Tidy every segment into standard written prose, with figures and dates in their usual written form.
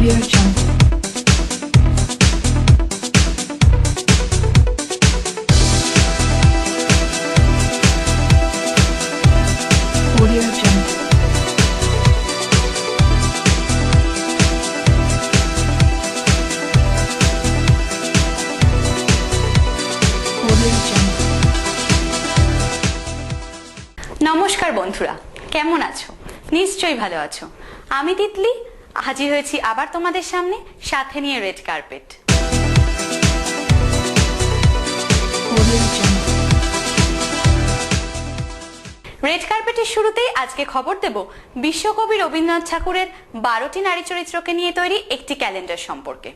Audio Jungle. Audio Jungle. Audio Jungle. নমস্কার বন্ধুরা, কেমন আছো? নিশ্চয়ই ভালো আছো। আমি তিতলি হাজির হয়েছি আবার তোমাদের সামনে, সাথে নিয়ে red carpet. Audio Jungle. Red কার্পেটের শুরুতেই আজকে খবর দেব বিশ্বকবি রবীন্দ্রনাথ ঠাকুরের 12টি নারী চরিত্রকে নিয়ে তৈরি একটি ক্যালেন্ডার সম্পর্কে।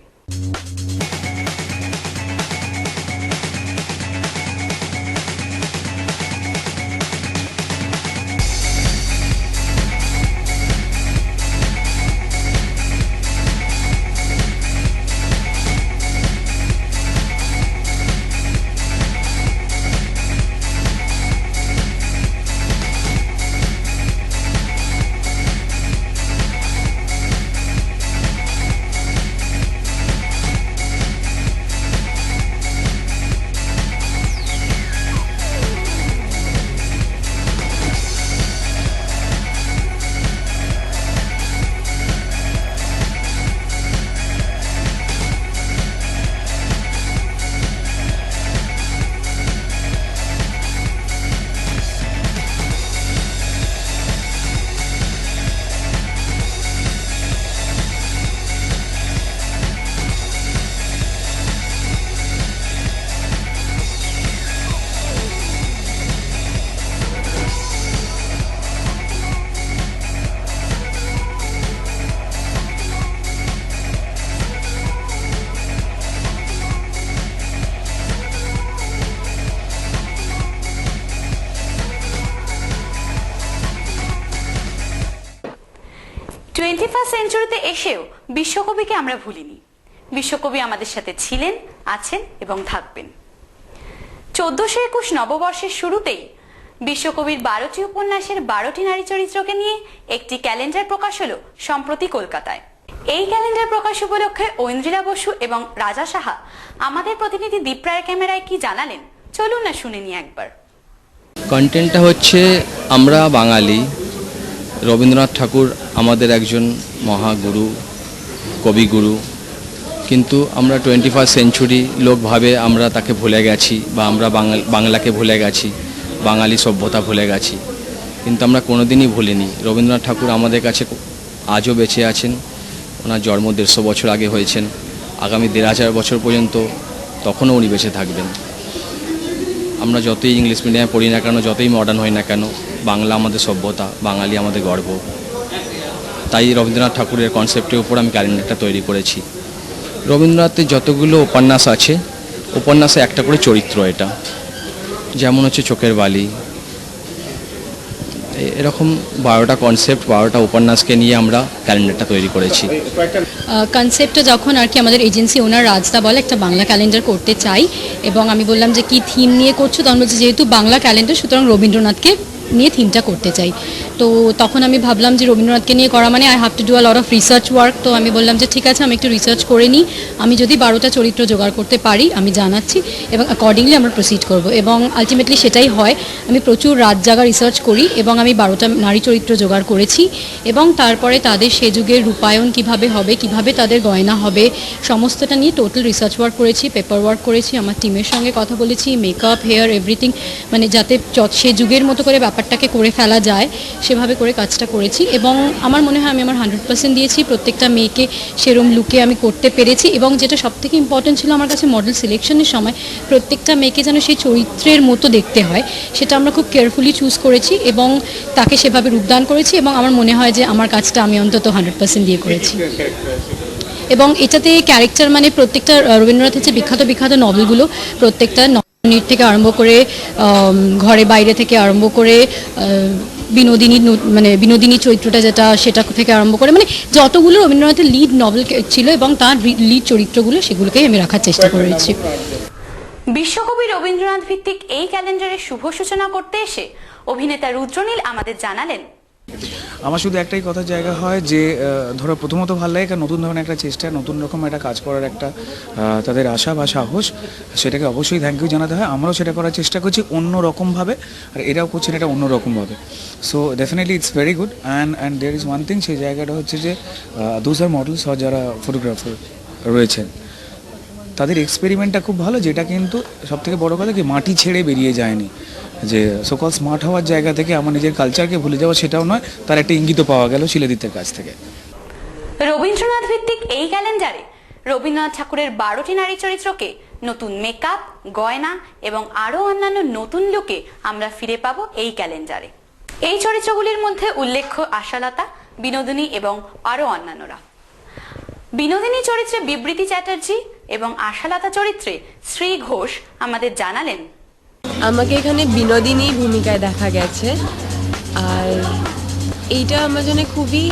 সেঞ্চুরিতে এসেও বিশ্বকবিকে আমরা ভুলিনি। বিশ্বকবি আমাদের সাথে ছিলেন, আছেন এবং থাকবেন। 1421 নববর্ষের শুরুতেই বিশ্বকবির 12টি উপন্যাসের 12টি নারী চরিত্রকে নিয়ে একটি ক্যালেন্ডার প্রকাশ হলো সম্প্রতি কলকাতায়। এই ক্যালেন্ডার প্রকাশ উপলক্ষে ঐন্দ্রিলা বসু এবং রাজা সাহা আমাদের প্রতিনিধি দীপ রায়ের ক্যামেরায় কি জানালেন, চলুন না শুনে নিই একবার। কন্টেন্টটা হচ্ছে, আমরা বাঙালি, রবীন্দ্রনাথ ঠাকুর আমাদের একজন মহাগুরু, কবিগুরু, কিন্তু আমরা 21 সেঞ্চুরি লোক ভাবে আমরা তাকে ভুলে গেছি, বা আমরা বাংলাকে ভুলে গেছি, বাঙালি সভ্যতা ভুলে গেছি। কিন্তু আমরা কোনোদিনই ভুলিনি। রবীন্দ্রনাথ ঠাকুর আমাদের কাছে আজও বেঁচে আছেন। ওনার জন্ম 150 বছর আগে হয়েছেন, আগামী 1500 বছর পর্যন্ত তখনও উনি বেঁচে থাকবেন। আমরা যতই ইংলিশ মিডিয়ামে পড়ি না কেন, যতই মডার্ন হই না কেন, বাংলা আমাদের সভ্যতা, বাঙালি আমাদের গর্ব। তাই রবীন্দ্রনাথ ঠাকুরের কনসেপ্টের উপর আমি ক্যালেন্ডারটা তৈরি করেছি। রবীন্দ্রনাথের যতগুলো উপন্যাস আছে, উপন্যাসে একটা করে চরিত্র এটা, যেমন হচ্ছে চোখের বালি, এরকম 12টা কনসেপ্ট, 12টা উপন্যাসকে নিয়ে আমরা ক্যালেন্ডারটা তৈরি করেছি। কনসেপ্টটা যখন আর কি আমাদের এজেন্সি ওনার রাজদা বলে একটা বাংলা ক্যালেন্ডার করতে চাই, এবং আমি বললাম যে কি থিম নিয়ে করছো, তখন বলছে যেহেতু বাংলা ক্যালেন্ডার সুতরাং রবীন্দ্রনাথকে নিয়ে থিমটা করতে চাই। তো তখন আমি ভাবলাম যে রবীন্দ্রনাথকে নিয়ে করা মানে I have to do a lot of research work. তো আমি বললাম যে ঠিক আছে, আমি একটু রিসার্চ করে নিই, আমি যদি 12টা চরিত্র জোগাড় করতে পারি আমি জানাচ্ছি, এবং অ্যাকর্ডিংলি আমরা প্রসিড করব। এবং আলটিমেটলি সেটাই হয়। আমি প্রচুর রাত জাগা রিসার্চ করি এবং আমি 12টা নারী চরিত্র জোগাড় করেছি, এবং তারপরে তাদের সে যুগের রূপায়ণ কিভাবে হবে, কিভাবে তাদের গয়না হবে, সমস্তটা নিয়ে টোটাল রিসার্চ ওয়ার্ক করেছি, পেপার ওয়ার্ক করেছি, আমার টিমের সঙ্গে কথা বলেছি, মেকআপ, হেয়ার, এভরিথিং, মানে যাতে সে যুগের মতো করে ব্যাপারটাকে করে ফেলা যায় সেভাবে করে কাজটা করেছি। এবং আমার মনে হয় আমি আমার 100% দিয়েছি। প্রত্যেকটা মেয়েকে সেরম লুকে আমি করতে পেরেছি, এবং যেটা সবথেকে ইম্পর্টেন্ট ছিল আমার কাছে মডেল সিলেকশনের সময়, প্রত্যেকটা মেয়েকে যেন সেই চরিত্রের মতো দেখতে হয়, সেটা আমরা খুব কেয়ারফুলি চুজ করেছি এবং তাকে সেভাবে রূপদান করেছি। এবং আমার মনে হয় যে আমার কাজটা আমি অন্তত 100% দিয়ে করেছি। এবং এটাতে ক্যারেক্টার মানে প্রত্যেকটা রবীন্দ্রনাথের যে বিখ্যাত বিখ্যাত নভেলগুলো, প্রত্যেকটা নবনীত থেকে আরম্ভ করে ঘরে বাইরে থেকে আরম্ভ করে বিনোদিনী, মানে বিনোদিনী চরিত্রটা যেটা, সেটা থেকে আরম্ভ করে মানে যতগুলো রবীন্দ্রনাথের লিড নভেল ছিল এবং তার লিড চরিত্রগুলো, সেগুলোকেই আমি রাখার চেষ্টা করেছি। বিশ্বকবি রবীন্দ্রনাথ ভিত্তিক এই ক্যালেন্ডারের শুভ সূচনা করতে এসে অভিনেতা রুদ্রনীল আমাদের জানালেন, আমার শুধু একটাই কথার জায়গা হয় যে ধরো প্রথমত ভালো লাগে একটা নতুন ধরনের একটা চেষ্টা, নতুন রকম একটা কাজ করার একটা তাদের আশা বা সাহস, সেটাকে অবশ্যই থ্যাংক ইউ জানাতে হয়। আমরাও সেটা করার চেষ্টা করছি অন্য রকমভাবে, আর এরাও করছেন এটা অন্য রকমভাবে। So definitely it's very good. And there is one thing, সেই জায়গাটা হচ্ছে যে দোজ আর মডেলস আর যারা ফটোগ্রাফার রয়েছেন তাদের এক্সপেরিমেন্টটা খুব ভালো, যেটা কিন্তু সবথেকে বড় কথা কি মাটি ছেড়ে বেরিয়ে যায়নি, যে সকল স্মার্ট হওয়ার জায়গা থেকে আমার নিজের কালচারকে ভুলে যাওয়া সেটাও নয়, তার একটা ইঙ্গিত পাওয়া গেল শিলাদিত্যের কাছ থেকে। রবীন্দ্রনাথ ভিত্তিক এই ক্যালেন্ডারে রবীন্দ্রনাথ ঠাকুরের 12টি নারী চরিত্রকে নতুন মেকআপ, গয়না এবং আরও অন্যান্য নতুন লুকে আমরা ফিরে পাবো এই ক্যালেন্ডারে। এই চরিত্রগুলির মধ্যে উল্লেখ্য আশালতা, বিনোদিনী এবং আরও অন্যান্যরা। বিনোদিনী চরিত্রে বিবৃতি চ্যাটার্জি এবং আশালতা চরিত্রে শ্রী ঘোষ আমাদের জানালেন, আমাকে এখানে বিনোদিনী ভূমিকায় দেখা গেছে, আর এইটা আমার জন্য খুবই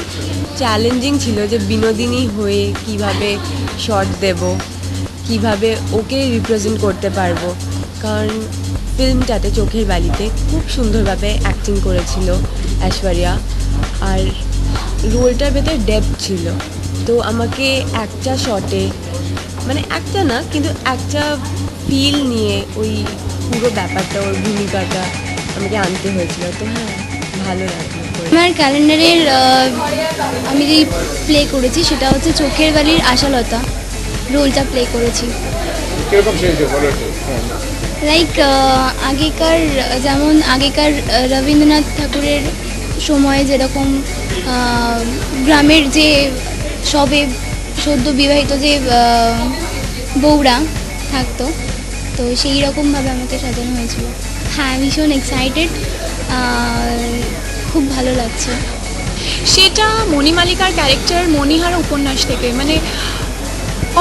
চ্যালেঞ্জিং ছিল যে বিনোদিনী হয়ে কিভাবে শট দেব, কিভাবে ওকে রিপ্রেজেন্ট করতে পারবো। কারণ ফিল্মটাতে চোখের বালিতে খুব সুন্দরভাবে অ্যাক্টিং করেছিল ঐশ্বরিয়া, আর রোলটার ভেতর ডেপথ ছিল। তো আমাকে একটা শটে, মানে একটা না কিন্তু একটা ফিল নিয়ে ওই পুরো ব্যাপারটা, ওর ভূমিকাটা আমাকে আনতে হয়েছিল। তো হ্যাঁ, ভালো লাগলো। আমার ক্যালেন্ডারের আমি যেই প্লে করেছি সেটা হচ্ছে চোখের বালির আশালতা রোলটা প্লে করেছি। লাইক আগেকার রবীন্দ্রনাথ ঠাকুরের সময়ে যেরকম গ্রামের যে সবে সদ্য বিবাহিত যে বউরা থাকতো, তো সেই রকমভাবে আমাকে সাজানো হয়েছিল। হ্যাঁ, ভীষণ এক্সাইটেড, খুব ভালো লাগছে। সেটা মণিমালিকার ক্যারেক্টার মণিহার উপন্যাস থেকে, মানে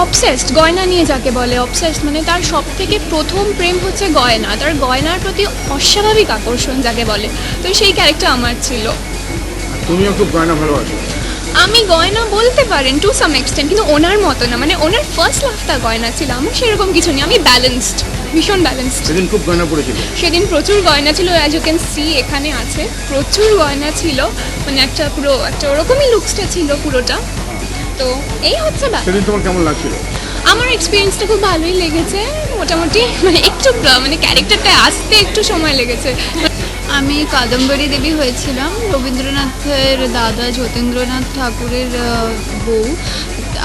অবসেসড, গয়না নিয়ে যাকে বলে অবসেসড, মানে তার সব থেকে প্রথম প্রেম হচ্ছে গয়না, তার গয়নার প্রতি অস্বাভাবিক আকর্ষণ যাকে বলে। তো সেই ক্যারেক্টার আমার ছিল। তুমিও খুব গয়না ভালোবাসো? আমি গয়না বলতে পারেন টু সাম এক্সটেন্ট, কিন্তু ওনার মতো না, মানে ওনার ফার্স্ট লাভটা গয়না ছিল, আমার সেরকম কিছু নেই। আমি ব্যালেন্সড, ভীষণ ব্যালেন্সড। সেদিন খুব গয়না পড়েছিল? সেদিন প্রচুর গয়না ছিল, অ্যাজ ইউ ক্যান সি এখানে আছে, প্রচুর গয়না ছিল, মানে একটা পুরো একটা ওরকমই লুকসটা ছিল পুরোটা। তো এই হচ্ছে ব্যাপার। সেদিন তোমার কেমন লাগছিল? আমার এক্সপিরিয়েন্সটা খুব ভালোই লেগেছে মোটামুটি, মানে একটু মানে ক্যারেক্টারটা আসতে একটু সময় লেগেছে। আমি কাদম্বরী দেবী হয়েছিলাম, রবীন্দ্রনাথের দাদা যতীন্দ্রনাথ ঠাকুরের বউ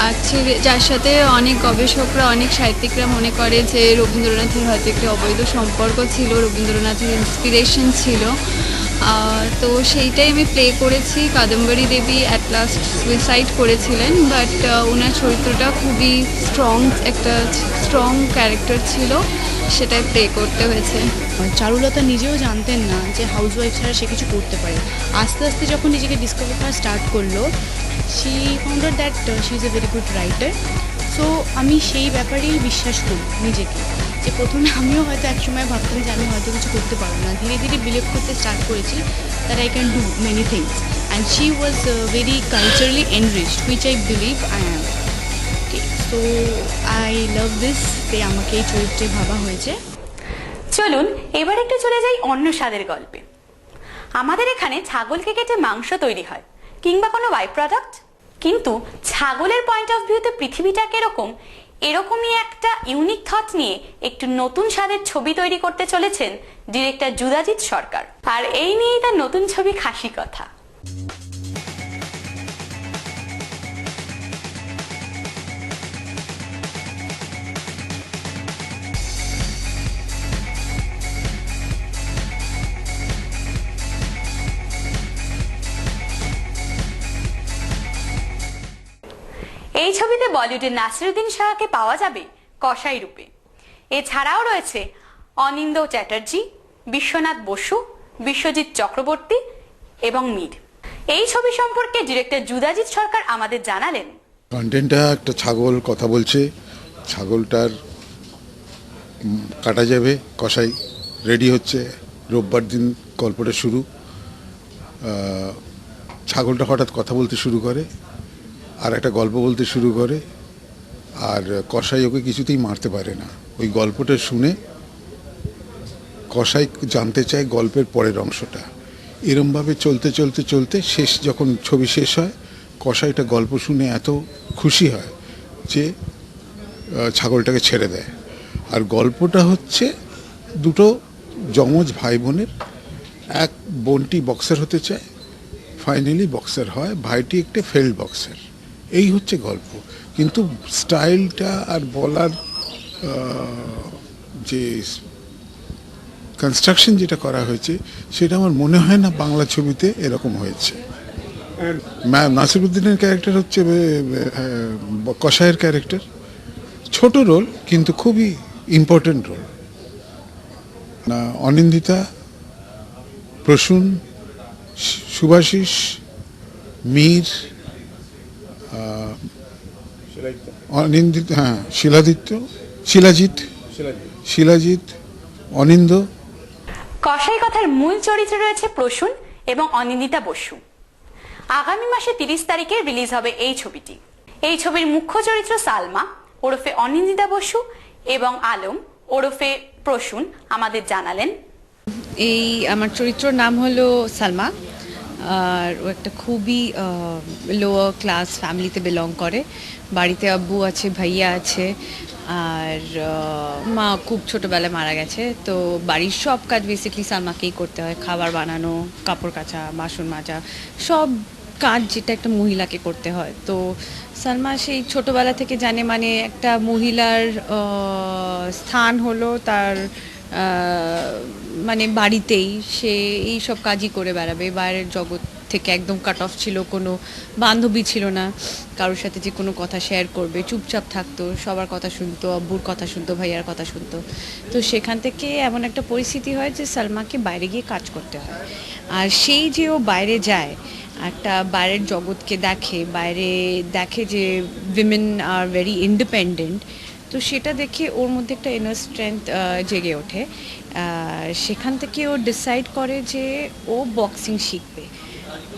আছে, যার সাথে অনেক গবেষকরা, অনেক সাহিত্যিকরা মনে করে যে রবীন্দ্রনাথের হয়তো একটি অবৈধ সম্পর্ক ছিল, রবীন্দ্রনাথের ইন্সপিরেশন ছিল। তো সেইটাই আমি প্লে করেছি। কাদম্বরী দেবী অ্যাট লাস্ট সুইসাইড করেছিলেন, বাট ওনার চরিত্রটা খুবই একটা স্ট্রং ক্যারেক্টার ছিল, সেটাই প্লে করতে হয়েছে। চারুলতা নিজেও জানতেন না যে হাউসওয়াইফ ছাড়া সে কিছু করতে পারে। আস্তে আস্তে যখন নিজেকে ডিসকভার করা স্টার্ট করলো, she found out that she is a very good writer. So আমি সেই ব্যাপারেই বিশ্বাস করি নিজেকে, যে প্রথমে আমিও হয়তো একসময় ভাবতাম যে আমি হয়তো কিছু করতে পারবো না, ধীরে ধীরে বিলিভ করতে স্টার্ট করেছি that I can do many things, and she was very culturally enriched, which I believe I am. So I love this, যে আমাকে এই চরিত্রে ভাবা হয়েছে। চলুন এবার একটু চলে যাই অন্য স্বাদের গল্পে। আমাদের এখানে ছাগলকে কেটে মাংস তৈরি হয়, কিংবা কোনো বাই প্রোডাক্ট, কিন্তু ছাগলের পয়েন্ট অফ ভিউতে পৃথিবীটা কিরকম, এরকমই একটা ইউনিক থট নিয়ে একটু নতুন স্বাদের ছবি তৈরি করতে চলেছেন ডিরেক্টর যুদাজিৎ সরকার। আর এই নিয়েই তার নতুন ছবি খাসি কথা। এই ছবিতে বলিউডের নাসিরুদ্দিন শাহকে পাওয়া যাবে কসাই রূপে। এছাড়াও রয়েছে অনিন্দ্য চ্যাটার্জি, বিশ্বনাথ বসু, বিশ্বজিৎ চক্রবর্তী এবং মীর। এই ছবি সম্পর্কে ডিরেক্টর যুদাজিৎ সরকার আমাদের জানালেন, কন্টেন্টটা একটা ছাগল কথা বলছে, ছাগলটার কাটা যাবে, কসাই রেডি হচ্ছে, রোববার দিন গল্পটা শুরু। ছাগলটা হঠাৎ কথা বলতে শুরু করে, আর একটা গল্প বলতে শুরু করে, আর কসাই ওকে কিছুতেই মারতে পারে না। ওই গল্পটা শুনে কসাই জানতে চায় গল্পের পরের অংশটা, এরমভাবে চলতে চলতে চলতে শেষ যখন ছবি শেষ হয়, কসাইটা গল্প শুনে এত খুশি হয় যে ছাগলটাকে ছেড়ে দেয়। আর গল্পটা হচ্ছে দুটো যমজ ভাই বোনের, এক বোনটি বক্সার হতে চায়, ফাইনালি বক্সার হয়, ভাইটি একটা ফেল্ড বক্সার। এই হচ্ছে গল্প, কিন্তু স্টাইলটা আর বলার যে কনস্ট্রাকশন যেটা করা হয়েছে সেটা আমার মনে হয় না বাংলা ছবিতে এরকম হয়েছে। নাসিরুদ্দিনের ক্যারেক্টার হচ্ছে কসাইয়ের ক্যারেক্টার, ছোট রোল কিন্তু খুবই ইম্পর্টেন্ট রোল। অনিন্দিতা, প্রসূন, শুভাশিস, মীর, অনিন্দিতা, হ্যাঁ শিলাজিৎ, অনিন্দ। কসাই কথার মূল চরিত্রে রয়েছে প্রসূন এবং অনিন্দিতা বসু। আগামী মাসে 30 তারিখে রিলিজ হবে এই ছবিটি। এই ছবির মুখ্য চরিত্র সালমা ওরফে অনিন্দিতা বসু এবং আলম ওরফে প্রসূন আমাদের জানালেন, এই আমার চরিত্রর নাম হলো সালমা, আর ও একটা খুবই লোয়ার ক্লাস ফ্যামিলিতে বিলং করে। বাড়িতে আব্বু আছে, ভাইয়া আছে, আর মা খুব ছোটোবেলায় মারা গেছে। তো বাড়ির সব কাজ বেসিকলি সালমাকেই করতে হয়, খাবার বানানো, কাপড় কাচা, বাসন মাজা, সব কাজ যেটা একটা মহিলাকে করতে হয়। তো সালমা সেই ছোটোবেলা থেকে জানে মানে একটা মহিলার স্থান হলো তার মানে বাড়িতেই, সে এই সব কাজই করে বেড়াবে, বাইরের জগৎ থেকে একদম কাট অফ ছিল, কোনো বান্ধবী ছিল না, কারোর সাথে যে কোনো কথা শেয়ার করবে, চুপচাপ থাকতো, সবার কথা শুনতো, আব্বুর কথা শুনতো, ভাইয়ার কথা শুনতো। তো সেখান থেকে এমন একটা পরিস্থিতি হয় যে সালমাকে বাইরে গিয়ে কাজ করতে হয়। আর সেই যে ও বাইরে যায়, একটা বাইরের জগৎকে দেখে, বাইরে দেখে যে উইমেন আর ভেরি ইন্ডিপেন্ডেন্ট, তো সেটা দেখে ওর মধ্যে একটা ইনার স্ট্রেংথ জেগে ওঠে। সেখান থেকে ও ডিসাইড করে যে ও বক্সিং শিখবে।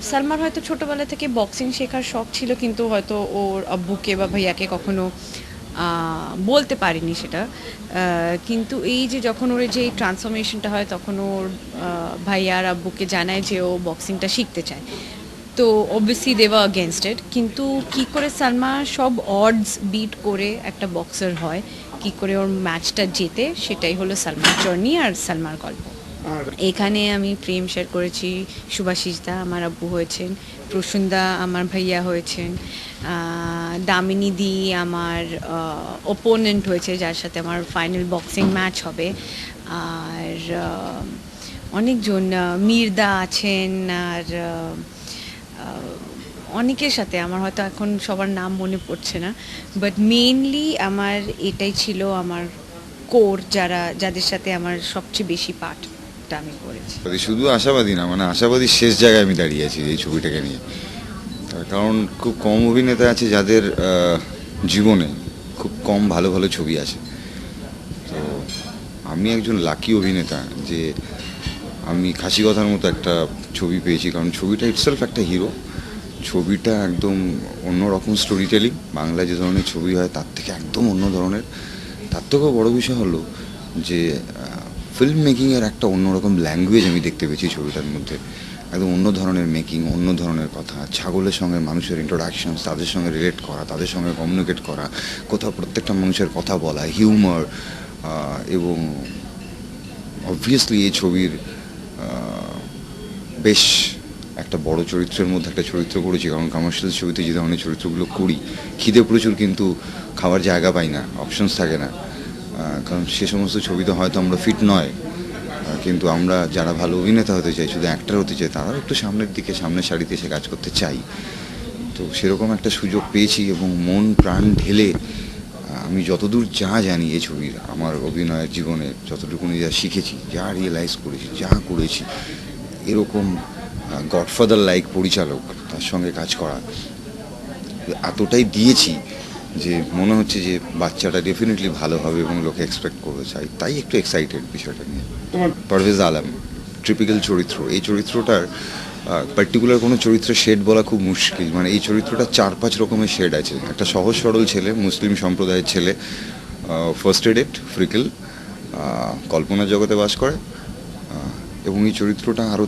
সালমার হয়তো ছোটোবেলা থেকে বক্সিং শেখার শখ ছিল, কিন্তু হয়তো ওর আব্বুকে বা ভাইয়াকে কখনো বলতে পারিনি সেটা। কিন্তু এই যে যখন ওর যে ট্রান্সফরমেশনটা হয়, তখন ওর ভাইয়া আর আব্বুকে জানায় যে ও বক্সিংটা শিখতে চায়। তো অবভিয়াসলি দে ওয়ার अगेंस्ट ইট। কিন্তু কি করে সালমা সব অডস বিট করে একটা বক্সার হয়, কি করে ওর ম্যাচটা জেতে, সেটাই হলো সালমার জার্নি আর সালমার গল্প। এখানে আমি প্রেম শেয়ার করেছি, শুভাশিসদা আমার আব্বু হয়েছেন, প্রসূনদা আমার ভাইয়া হয়েছেন, দামিনী দি আমার ওপোনেন্ট হয়েছে, যার সাথে আমার ফাইনাল বক্সিং ম্যাচ হবে। আর অনেকজন, মীরদা আছেন, আর অনেকের সাথে আমার হয়তো এখন সবার নাম মনে পড়ছে না, বাট মেইনলি আমার এটাই ছিল আমার কোর, যাদের সাথে আমার সবচেয়ে বেশি পার্টটা আমি করেছি। শুধু আশাবাদী না, মানে আশাবাদী শেষ জায়গায় আমি দাঁড়িয়ে আছি এই ছবিটাকে নিয়ে। তার কারণ খুব কম অভিনেতা আছে যাদের জীবনে খুব কম ভালো ভালো ছবি আছে। তো আমি একজন লাকি অভিনেতা যে আমি খাসি কথার মতো একটা ছবি পেয়েছি, কারণ ছবিটা ইটসেলফ একটা হিরো। ছবিটা একদম অন্যরকম স্টোরি টেলিং, বাংলায় যে ধরনের ছবি হয় তার থেকে একদম অন্য ধরনের। তার থেকেও বড় বিষয় হলো যে ফিল্ম মেকিংয়ের একটা অন্যরকম ল্যাঙ্গুয়েজ আমি দেখতে পেয়েছি ছবিটার মধ্যে। একদম অন্য ধরনের মেকিং, অন্য ধরনের কথা, ছাগলের সঙ্গে মানুষের ইন্ট্রোডাকশন, তাদের সঙ্গে রিলেট করা, তাদের সঙ্গে কমিউনিকেট করা, কোথাও প্রত্যেকটা মানুষের কথা বলা, হিউমার, এবং অবভিয়াসলি এই ছবির বেশ একটা বড় চরিত্রের মধ্যে একটা চরিত্র করেছি। কারণ কমার্শিয়াল ছবিতে যে ধরনের চরিত্রগুলো করি, খিদে প্রচুর কিন্তু খাওয়ার জায়গা পাই না, অপশনস থাকে না। কারণ সে সমস্ত ছবিতে হয়তো আমরা ফিট নয়, কিন্তু আমরা যারা ভালো অভিনেতা হতে চাই, শুধু অ্যাক্টর হতে চাই, তারাও একটু সামনের দিকে, সামনের সারিতে এসে কাজ করতে চাই। তো সেরকম একটা সুযোগ পেয়েছি এবং মন প্রাণ ঢেলে আমি যতদূর যা জানি এই ছবির, আমার অভিনয়ের জীবনে যতটুকুনি যা শিখেছি, যা রিয়েলাইজ করেছি, যা করেছি, এরকম গডফাদার লাইক পরিচালক, তার সঙ্গে কাজ করা এতটাই দিয়েছি যে মনে হচ্ছে যে বাচ্চাটা ডেফিনেটলি ভালো হবে এবং লোকে এক্সপেক্ট করতে চাই, তাই একটু এক্সাইটেড বিষয়টা নিয়ে। পারভেজ আলম ট্রিপিক্যাল চরিত্র, এই চরিত্রটার পার্টিকুলার কোনো চরিত্রের শেড বলা খুব মুশকিল। মানে এই চরিত্রটা 4-5 রকমের শেড আছে। একটা সহজ সরল ছেলে, মুসলিম সম্প্রদায়ের ছেলে, ফার্স্ট এডেড, ফ্রিকেল, কল্পনার জগতে বাস করে এবং এই চরিত্রটা আরও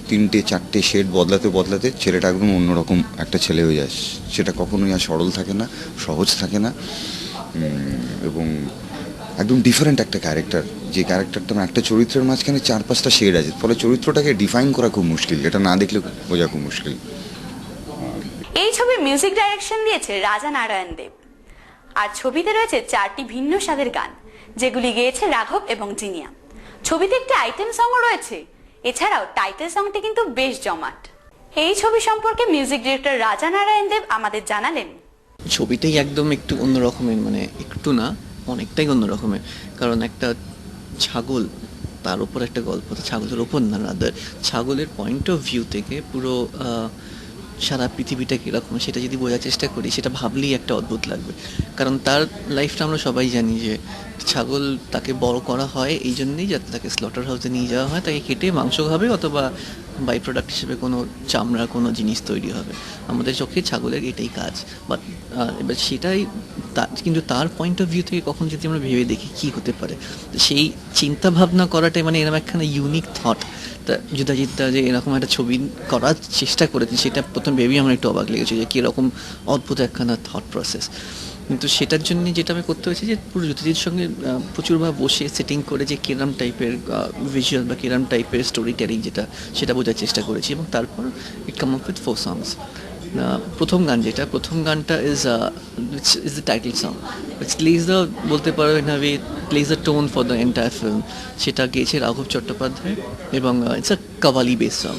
তিনটে চারটে শেড বদলাতে বদলাতে ছেলেটা একদম অন্যরকম একটা ছেলে হয়ে যায়। সেটা কখনোই আর সরল থাকে না, সহজ থাকে না, এবং একদম ডিফারেন্ট একটা ক্যারেক্টার। যে ক্যারেক্টারটা একটা চরিত্রের মাঝখানে 4-5টা শেড আছে, ফলে চরিত্রটাকে ডিফাইন করা খুব মুশকিল, এটা না দেখলে বোঝা খুব মুশকিল। এই ছবির মিউজিক ডাইরেকশন দিয়েছে রাজা নারায়ণ দেব, আর ছবিতে রয়েছে 4টি ভিন্ন স্বাদের গান যেগুলি গেয়েছে রাঘব এবং জিনিয়া। ছবিতে একটি আইটেম সংও রয়েছে। এছাড়াও টাইটেল সংটি কিন্তু বেশ জমাট। এই ছবি সম্পর্কে মিউজিক ডিরেক্টর রাজা নারায়ণ দেব আমাদের জানালেন, ছবিটাই একদম একটু অন্য রকমের, মানে একটু না অনেকটাই অন্য রকমের। কারণ একটা ছাগল, তার উপর একটা গল্প, ছাগলের ওপর না, রাদার ছাগলের পয়েন্ট অফ ভিউ থেকে পুরো সারা পৃথিবীটা কীরকম সেটা যদি বোঝার চেষ্টা করি, সেটা ভাবলেই একটা অদ্ভুত লাগবে। কারণ তার লাইফটা আমরা সবাই জানি যে ছাগল তাকে বড় করা হয় এই জন্যেই যাতে তাকে স্লটার হাউসে নিয়ে যাওয়া হয়, তাকে কেটে মাংস খাবে অথবা বাই প্রোডাক্ট হিসেবে কোনো চামড়া কোনো জিনিস তৈরি হবে। আমাদের চোখে ছাগলের এটাই কাজ। বাট এবার সেটাই কিন্তু তার পয়েন্ট অফ ভিউ থেকে কখন যদি আমরা ভেবে দেখি কী হতে পারে, সেই চিন্তা ভাবনা করাটাই মানে এরকম একখানা ইউনিক থট। তা যুধাজিৎদা যে এরকম একটা ছবি করার চেষ্টা করেছে, সেটা প্রথম ভেবেই আমার একটু অবাক লেগেছে যে কীরকম অদ্ভুত একখানা থট প্রসেস। কিন্তু সেটার জন্য যেটা আমি করতে হয়েছে যে পুরো যুধাজিৎর সঙ্গে প্রচুরবার বসে সেটিং করে যে কিরম টাইপের ভিজুয়াল বা কিরম টাইপের স্টোরি টেলিং সেটা বোঝার চেষ্টা করেছি, এবং তারপর it come up with 4 songs। প্রথম গানটা is the title song, it's plays the, বলতে পারো in a way plays the tone for the entire film. সেটা গেয়েছে রাঘব চট্টোপাধ্যায় এবং it's a qawwali based song.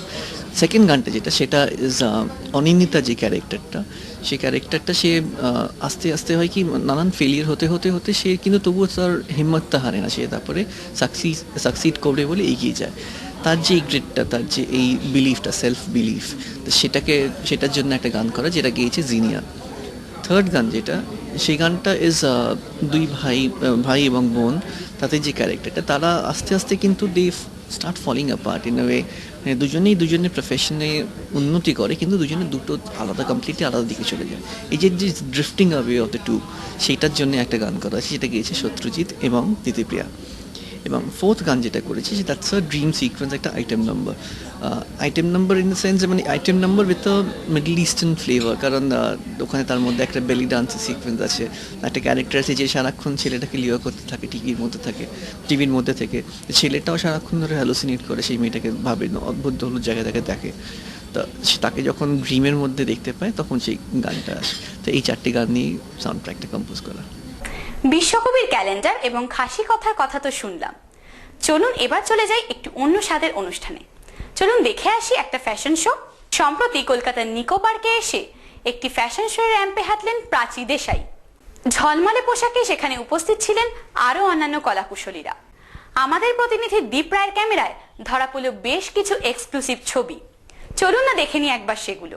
Second গানটা সেটা ইজ অনিন্দিতা, যে ক্যারেক্টারটা, সেই ক্যারেক্টারটা সে আস্তে আস্তে হয় কি নানান ফেলিয়ার হতে হতে হতে সে কিন্তু তবুও তার হিম্মতটা হারে না, সে তারপরে সাকসিড করবে বলে এগিয়ে যায়। তার যে এই গ্রেডটা, তার যে এই বিলিফটা, সেলফ বিলিফ, সেটার জন্য একটা গান করা যেটা গেয়েছে জিনিয়া। থার্ড গান সেই গানটা ইজ দুই ভাই এবং বোন, তাদের যে ক্যারেক্টারটা, তারা আস্তে আস্তে কিন্তু they start falling apart in a way. দুজনের প্রফেশনে উন্নতি করে, কিন্তু দুটো কমপ্লিটলি আলাদা দিকে চলে যায়। এই যে drifting away of the two, সেইটার জন্য একটা গান করা আছে যেটা গিয়েছে সত্যজিৎ এবং দিতিপ্রিয়া। এবং ফোর্থ গান যেটা করেছি সেটা হচ্ছে ড্রিম সিকোয়েন্স, একটা item number in the sense, মানে item number with a middle eastern flavour. কারণ ওখানে তার মধ্যে একটা বেলি ডান্সের সিকোয়েন্স আছে, একটা ক্যারেক্টার আছে যে সারাক্ষণ ছেলেটাকে লিও করতে থাকে, টিভির মধ্যে থেকে। ছেলেটাও সারাক্ষণ ধরে হ্যালোসিনেট করে সেই মেয়েটাকে, ভাবে অদ্ভুত হলুদ জায়গায় দেখে। তো তাকে যখন ড্রিমের মধ্যে দেখতে পায় তখন সেই গানটা আসে। তো এই 4টি গান নিয়ে সাউন্ড ট্র্যাকটা কম্পোজ করা। বিশ্বকবির ক্যালেন্ডার এবং খাসি কথার কথা তো শুনলাম, চলুন এবার চলে যাই একটু অন্য স্বাদের অনুষ্ঠানে। চলুন দেখে আসি একটা ফ্যাশন শো। সম্প্রতি কলকাতার নিকো পার্কে এসে একটি ফ্যাশন শো এর র্যাম্পে হাঁটলেন প্রাচী দেশাই। ঝলমলে পোশাকে সেখানে উপস্থিত ছিলেন আরো অন্যান্য কলাকুশলীরা। আমাদের প্রতিনিধি দীপ রায়ের ক্যামেরায় ধরা পড়ল বেশ কিছু এক্সক্লুসিভ ছবি। চলুন না দেখে নিই একবার সেগুলো।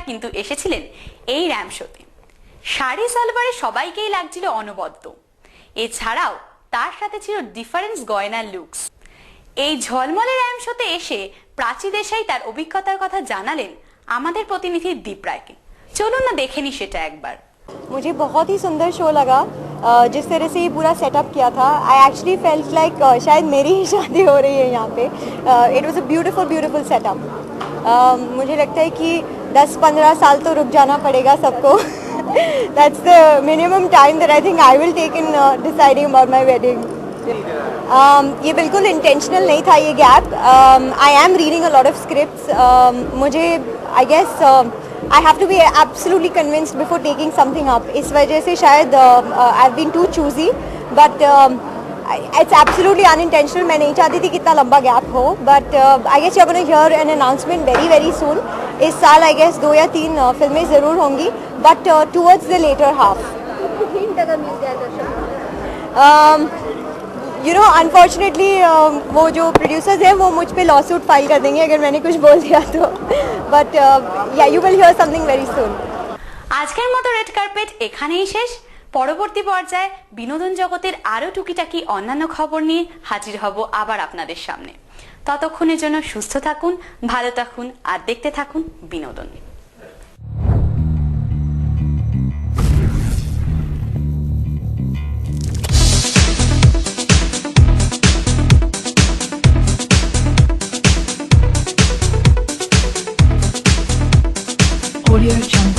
কিন্তু এসেছিলেন এই র্যাম্প শোতে। শাড়ি সালোয়ারে সবাইকেই লাগছিল অনবদ্য, এছাড়াও তার সাথে ছিল ডিফারেন্স গয়নার লুকস। এই ঝলমলে র্যাম্প শোতে এসে প্রাচী দেশাই তার অভিজ্ঞতার কথা জানালেন আমাদের প্রতিনিধি দীপ রায়কে। চলুন না দেখে নি সেটা একবার। मुझे बहुत ही सुंदर शो लगा, जिस तरह से ये पूरा सेटअप किया था। आई एक्चुअली फेल्ट लाइक शायद मेरी ही शादी हो रही है यहाँ पे। It was a beautiful setup. मुझे लगता है कि 10-15 साल तो रुक जाना पड़ेगा सबको। That's the minimum time that I think I will take in deciding about my wedding. ये बिल्कुल इंटेंशनल नहीं था ये gap. I am reading a lot of scripts. मुझे I guess I have to be absolutely convinced before taking something up. इस वजह से शायद I've been too choosy, but it's absolutely unintentional. मैं नहीं चाहती थी कितना लंबा गैप हो, but I guess you're going to hear an announcement very soon. इस साल I guess 2 या 3 फिल्में ज़रूर होंगी, but towards the later half. You know, unfortunately वो जो producers हैं वो मुझ पे लॉसूट फाइल कर देंगे अगर मैंने कुछ बोल दिया तो, but yeah, you will hear something very soon. আজকের মতো রেড কার্পেট এখানেই শেষ। পরবর্তী পর্যায়ে বিনোদন জগতের আরো টুকিটাকি অন্যান্য খবর নিয়ে হাজির হব আবার আপনাদের সামনে। ততক্ষণের জন্য সুস্থ থাকুন, ভালো থাকুন আর দেখতে থাকুন বিনোদন। Audio Jungle.